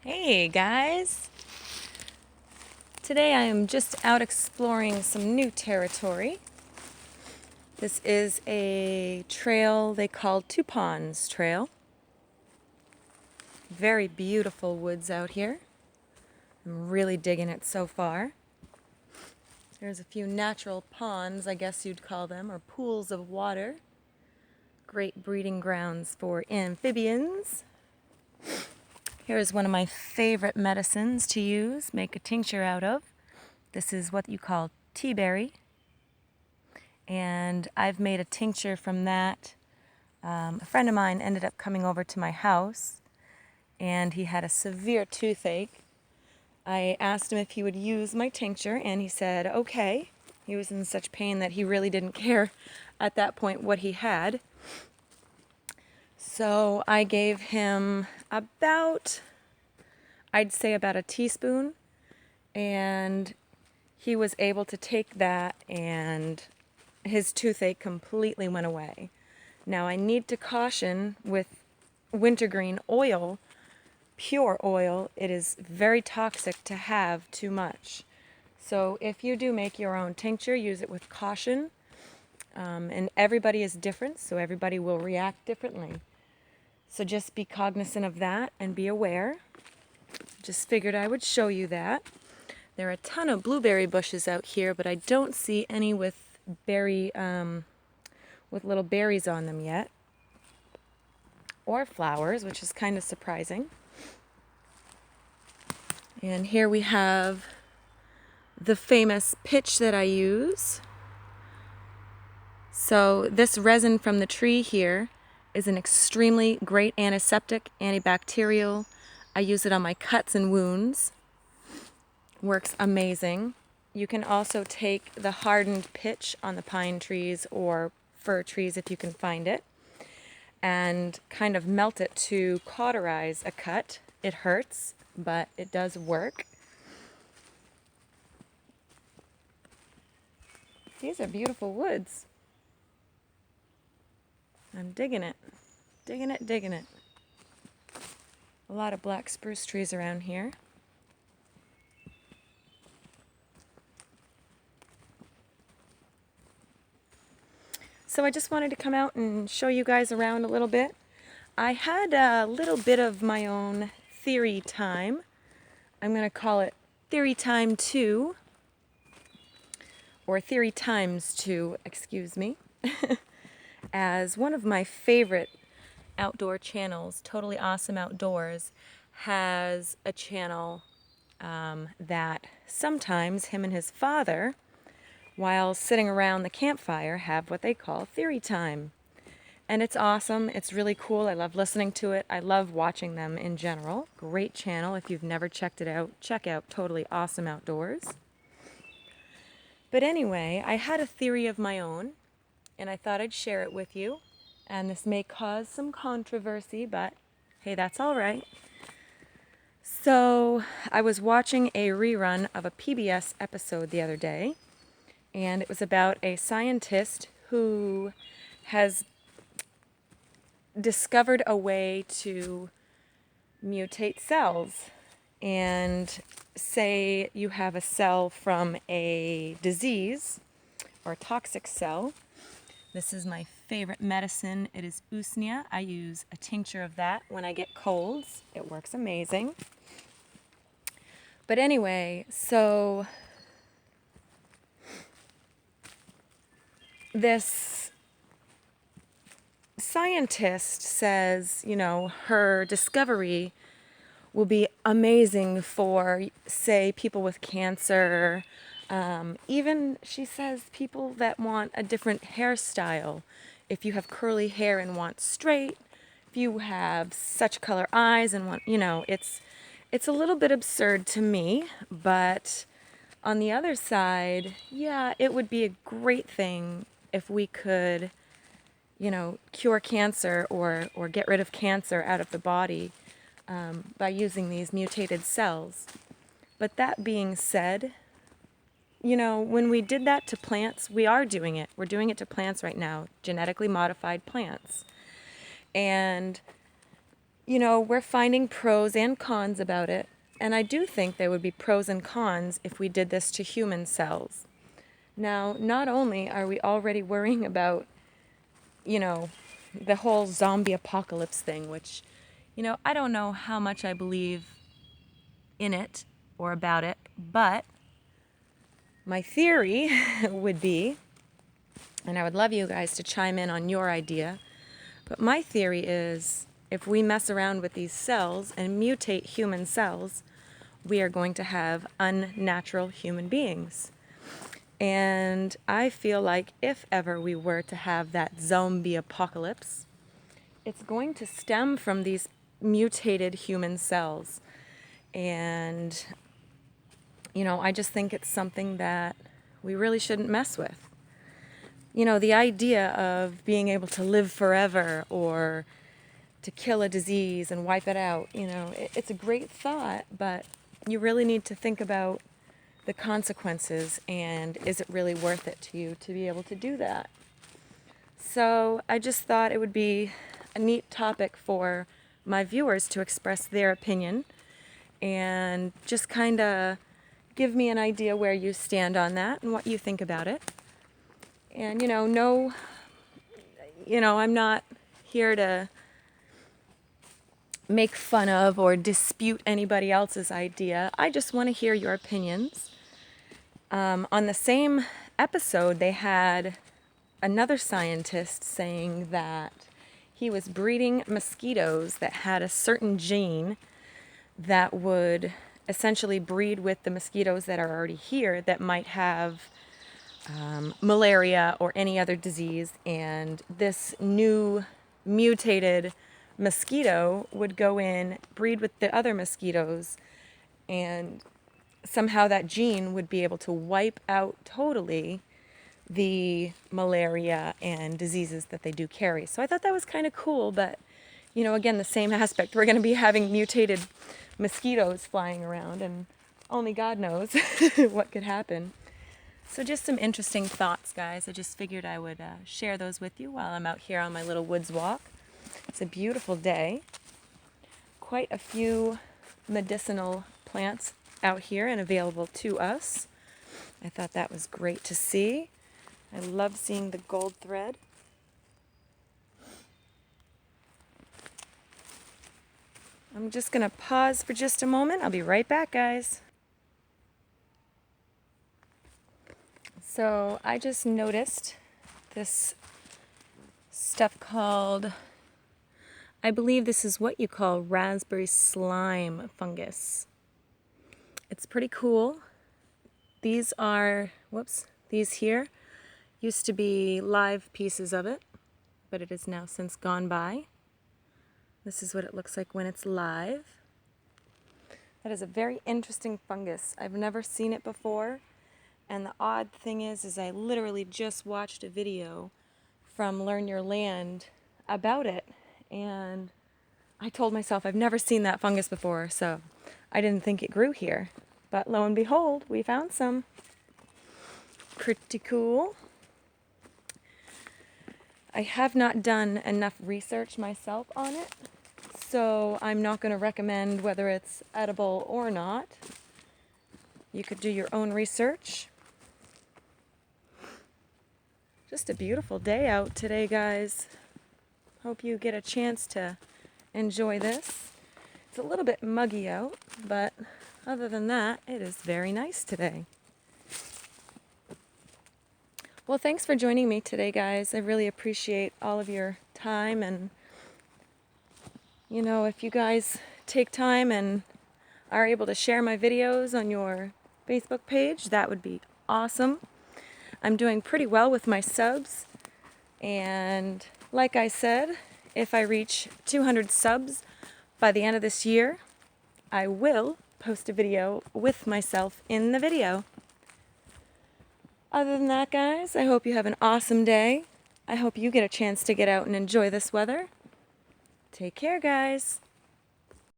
Hey guys! Today I am just out exploring some new territory. This is a trail they call Two Ponds Trail. Very beautiful woods out here. I'm really digging it so far. There's a few natural ponds, I guess you'd call them, or pools of water. Great breeding grounds for amphibians. Here's one of my favorite medicines to use, make a tincture out of. This is what you call teaberry. And I've made a tincture from that. A friend of mine ended up coming over to my house, and he had a severe toothache. I asked him if he would use my tincture, and he said, okay. He was in such pain that he really didn't care at that point what he had. So I gave him I'd say about a teaspoon, and he was able to take that, and his toothache completely went away. Now I need to caution with wintergreen oil, pure oil, it is very toxic to have too much. So if you do make your own tincture, use it with caution. And everybody is different, so everybody will react differently. So just be cognizant of that and be aware. Just figured I would show you that. There are a ton of blueberry bushes out here, but I don't see any with with little berries on them yet, or flowers, which is kind of surprising. And here we have the famous pitch that I use. So this resin from the tree here is an extremely great antiseptic, antibacterial. I use it on my cuts and wounds. Works amazing. You can also take the hardened pitch on the pine trees or fir trees if you can find it, and kind of melt it to cauterize a cut. It hurts, but it does work. These are beautiful woods. I'm digging it. Digging it, digging it. A lot of black spruce trees around here. So I just wanted to come out and show you guys around a little bit. I had a little bit of my own theory time. I'm going to call it Theory Time 2, or Theory Times 2, excuse me, as one of my favorite outdoor channels, Totally Awesome Outdoors, has a channel that sometimes him and his father, while sitting around the campfire, have what they call theory time. And it's awesome. It's really cool. I love listening to it. I love watching them in general. Great channel. If you've never checked it out, check out Totally Awesome Outdoors. But anyway, I had a theory of my own, and I thought I'd share it with you. And this may cause some controversy, but hey, that's all right. So I was watching a rerun of a PBS episode the other day, and it was about a scientist who has discovered a way to mutate cells. And say you have a cell from a disease or a toxic cell. This is my favorite medicine. It is usnea. I use a tincture of that when I get colds. It works amazing. But anyway, so this scientist says, her discovery will be amazing for, say, people with cancer. Even, she says, people that want a different hairstyle. If you have curly hair and want straight, if you have such color eyes and want, it's a little bit absurd to me, but on the other side, yeah, it would be a great thing if we could, cure cancer or get rid of cancer out of the body by using these mutated cells. But that being said, when we did that to plants, we are doing it. We're doing it to plants right now, genetically modified plants. And we're finding pros and cons about it. And I do think there would be pros and cons if we did this to human cells. Now, not only are we already worrying about, you know, the whole zombie apocalypse thing, which, I don't know how much I believe in it or about it, but my theory would be, and I would love you guys to chime in on your idea, but my theory is if we mess around with these cells and mutate human cells, we are going to have unnatural human beings. And I feel like if ever we were to have that zombie apocalypse, it's going to stem from these mutated human cells. And, I just think it's something that we really shouldn't mess with. The idea of being able to live forever or to kill a disease and wipe it out, it's a great thought, but you really need to think about the consequences and is it really worth it to you to be able to do that? So I just thought it would be a neat topic for my viewers to express their opinion and just kind of give me an idea where you stand on that and what you think about it. And, I'm not here to make fun of or dispute anybody else's idea. I just want to hear your opinions. On the same episode, they had another scientist saying that he was breeding mosquitoes that had a certain gene that would essentially breed with the mosquitoes that are already here that might have malaria or any other disease, and this new mutated mosquito would go in, breed with the other mosquitoes, and somehow that gene would be able to wipe out totally the malaria and diseases that they do carry. So I thought that was kind of cool, but again, the same aspect. We're going to be having mutated mosquitoes flying around, and only God knows what could happen. So just some interesting thoughts, guys. I just figured I would share those with you while I'm out here on my little woods walk. It's a beautiful day. Quite a few medicinal plants out here and available to us. I thought that was great to see. I love seeing the gold thread. I'm just going to pause for just a moment. I'll be right back, guys. So I just noticed this stuff called, I believe this is what you call raspberry slime fungus. It's pretty cool. These are, these here used to be live pieces of it, but it has now since gone by. This is what it looks like when it's live. That is a very interesting fungus. I've never seen it before. And the odd thing is I literally just watched a video from Learn Your Land about it. And I told myself I've never seen that fungus before, so I didn't think it grew here. But lo and behold, we found some. Pretty cool. I have not done enough research myself on it, so I'm not going to recommend whether it's edible or not. You could do your own research. Just a beautiful day out today, guys. Hope you get a chance to enjoy this. It's a little bit muggy out, but other than that, it is very nice today. Well, thanks for joining me today, guys. I really appreciate all of your time, and if you guys take time and are able to share my videos on your Facebook page, that would be awesome. I'm doing pretty well with my subs, and like I said, if I reach 200 subs by the end of this year, I will post a video with myself in the video. Other than that, guys, I hope you have an awesome day. I hope you get a chance to get out and enjoy this weather. Take care, guys.